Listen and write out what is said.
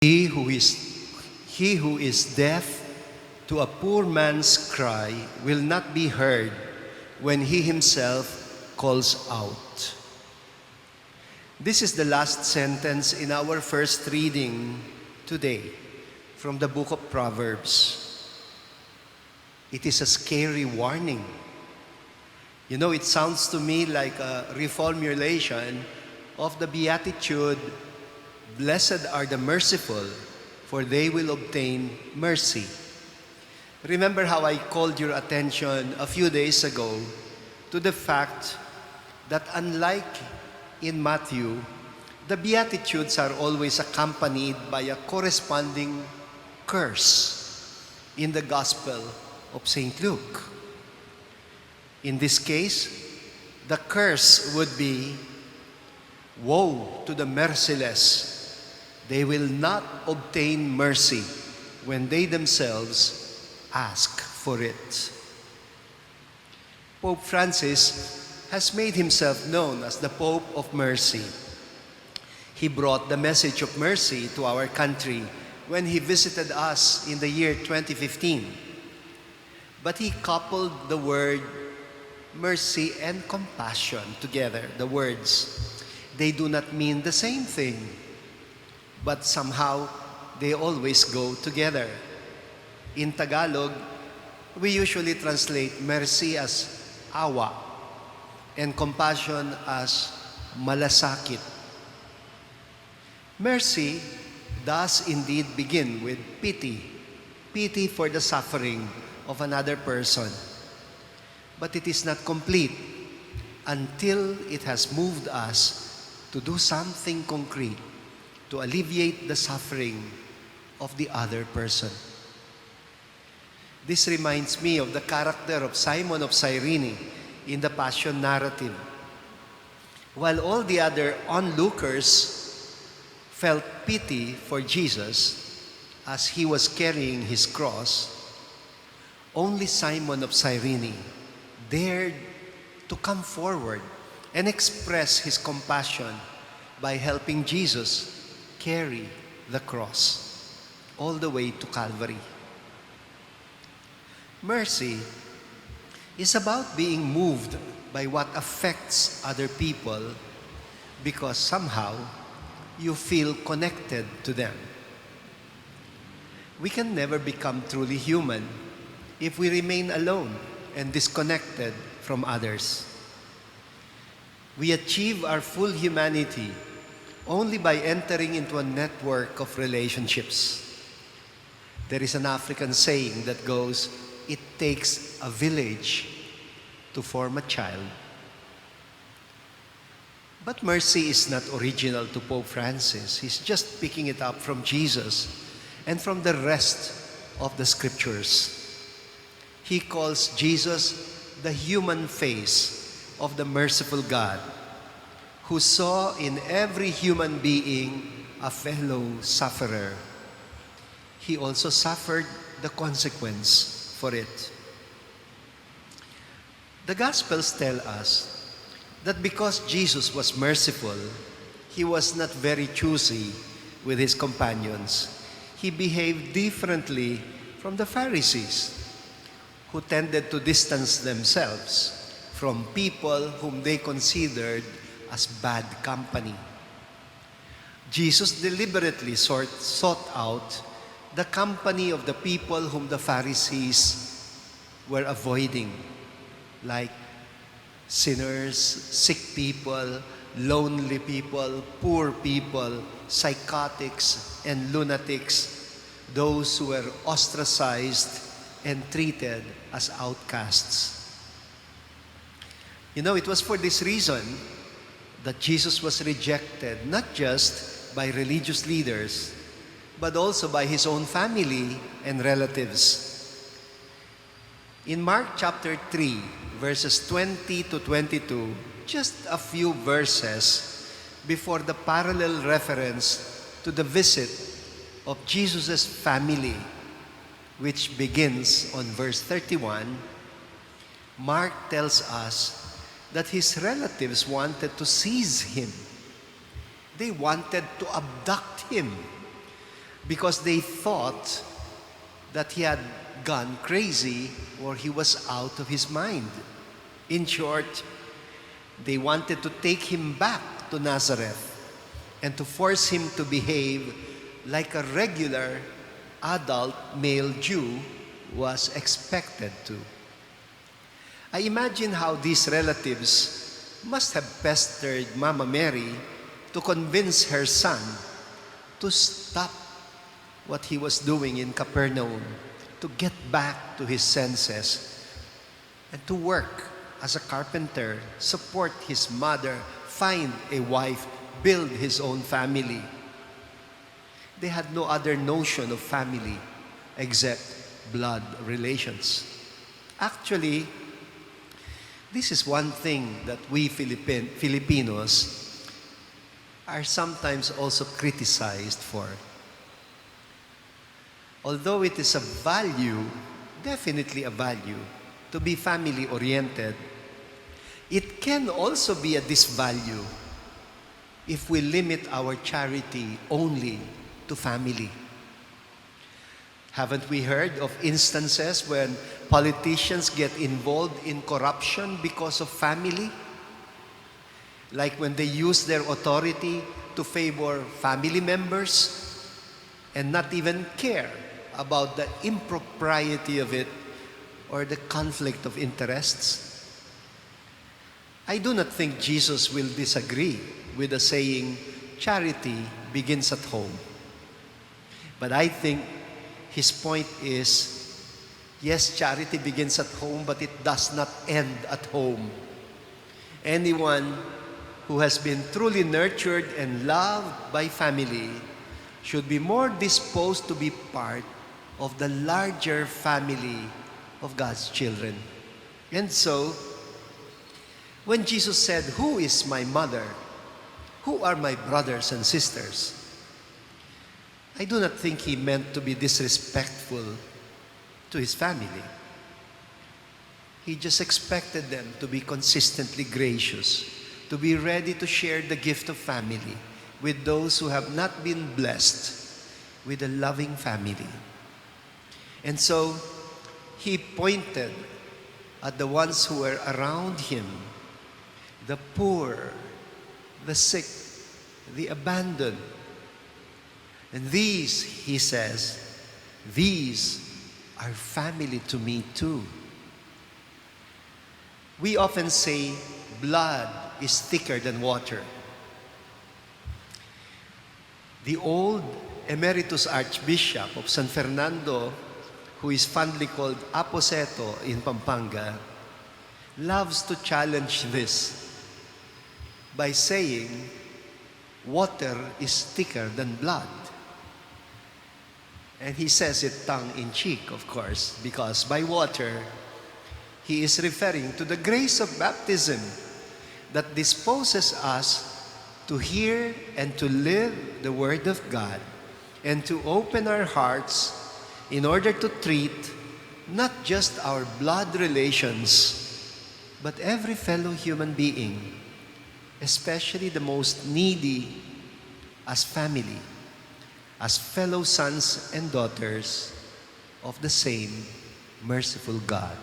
He who is he who is deaf to a poor man's cry will not be heard when he himself calls out. This is the last sentence in our first reading today from the book of Proverbs. It is a scary warning. You know, it sounds to me like a reformulation of the Beatitude, "Blessed are the merciful, for they will obtain mercy." Remember how I called your attention a few days ago to the fact that unlike in Matthew, the Beatitudes are always accompanied by a corresponding curse in the Gospel of St. Luke. In this case, the curse would be, "Woe to the merciless! They will not obtain mercy when they themselves ask for it." Pope Francis has made himself known as the Pope of Mercy. He brought the message of mercy to our country when he visited us in the year 2015. But he coupled the word mercy and compassion together, the words. They do not mean the same thing, but somehow they always go together. In Tagalog, we usually translate mercy as awa and compassion as malasakit. Mercy does indeed begin with pity for the suffering of another person. But it is not complete until it has moved us to do something concrete to alleviate the suffering of the other person. This reminds me of the character of Simon of Cyrene in the Passion narrative. While all the other onlookers felt pity for Jesus as he was carrying his cross, only Simon of Cyrene dared to come forward and express his compassion by helping Jesus carry the cross all the way to Calvary. Mercy is about being moved by what affects other people because somehow you feel connected to them. We can never become truly human if we remain alone and disconnected from others. We achieve our full humanity only by entering into a network of relationships. There is an African saying that goes, "It takes a village to form a child." But mercy is not original to Pope Francis. He's just picking it up from Jesus and from the rest of the scriptures. He calls Jesus the human face of the merciful God, who saw in every human being a fellow sufferer. He also suffered the consequence for it. The Gospels tell us that because Jesus was merciful, he was not very choosy with his companions. He behaved differently from the Pharisees, who tended to distance themselves from people whom they considered as bad company. Jesus deliberately sought out the company of the people whom the Pharisees were avoiding, like sinners, sick people, lonely people, poor people, psychotics and lunatics, those who were ostracized and treated as outcasts. You know, it was for this reason that Jesus was rejected, not just by religious leaders, but also by his own family and relatives. In Mark chapter 3, verses 20 to 22, just a few verses before the parallel reference to the visit of Jesus' family, which begins on verse 31, Mark tells us that his relatives wanted to seize him. They wanted to abduct him. because they thought that he had gone crazy or he was out of his mind. In short, they wanted to take him back to Nazareth and to force him to behave like a regular adult male Jew was expected to. I imagine how these relatives must have pestered Mama Mary to convince her son to stop what he was doing in Capernaum, to get back to his senses, and to work as a carpenter, support his mother, find a wife, build his own family. They had no other notion of family except blood relations. Actually, this is one thing that we Filipinos are sometimes also criticized for. Although it is a value, definitely a value, to be family-oriented, it can also be a disvalue if we limit our charity only to family. Haven't we heard of instances when politicians get involved in corruption because of family? Like when they use their authority to favor family members and not even care about the impropriety of it or the conflict of interests. I do not think Jesus will disagree with the saying, charity begins at home. But I think his point is, yes, charity begins at home, but it does not end at home. Anyone who has been truly nurtured and loved by family should be more disposed to be part of the larger family of God's children. And so, when Jesus said, "Who is my mother? Who are my brothers and sisters?" I do not think he meant to be disrespectful to his family. He just expected them to be consistently gracious, to be ready to share the gift of family with those who have not been blessed with a loving family. And so, he pointed at the ones who were around him, the poor, the sick, the abandoned. And these, he says, these are family to me too. We often say blood is thicker than water. The old emeritus Archbishop of San Fernando, who is fondly called Aposeto in Pampanga, loves to challenge this by saying, water is thicker than blood. And he says it tongue-in-cheek, of course, because by water, he is referring to the grace of baptism that disposes us to hear and to live the Word of God and to open our hearts in order to treat not just our blood relations, but every fellow human being, especially the most needy, as family, as fellow sons and daughters of the same merciful God.